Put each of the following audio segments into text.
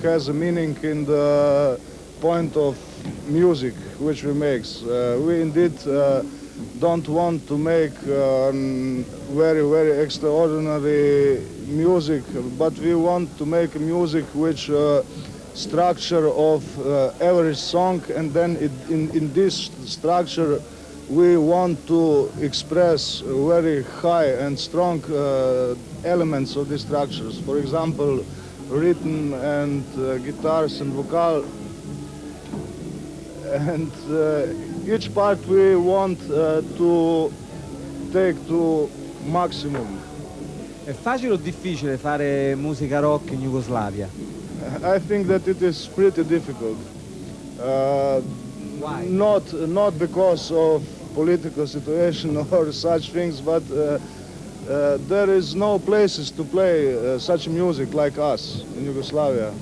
has a meaning in the point of music which we make. We indeed don't want to make very, very extraordinary music, but we want to make music which structure of every song, and then in this structure we want to express very high and strong elements of these structures. For example, rhythm and guitars and vocal. And each part we want to take to maximum. È facile o difficile fare musica rock in Jugoslavia? I think that it is pretty difficult. Why? Not because of political situation or such things, but there is no places to play such music like us in Yugoslavia.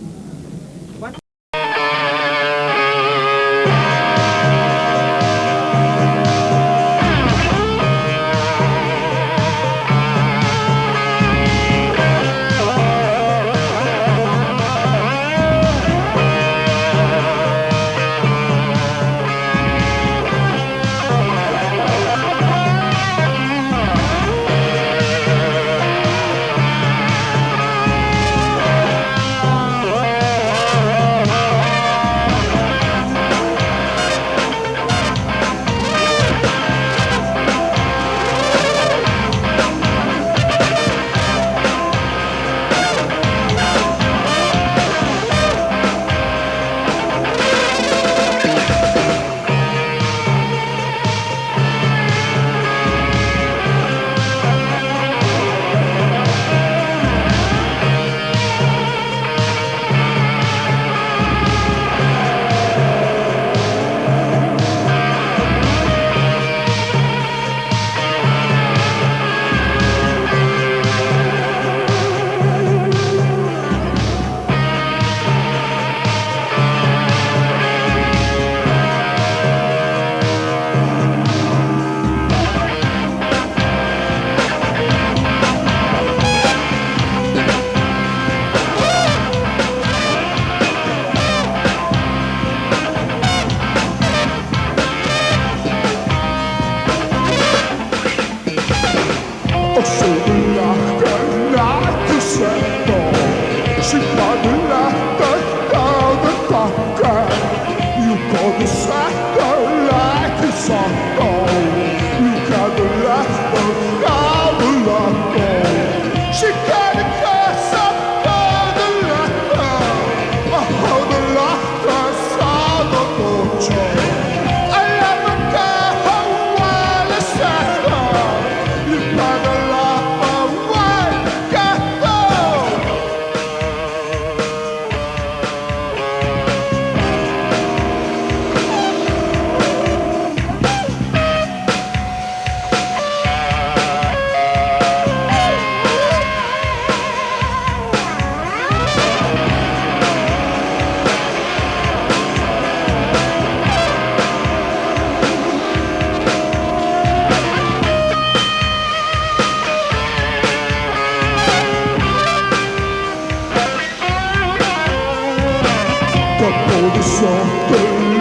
Sotto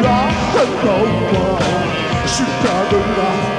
la roba, città della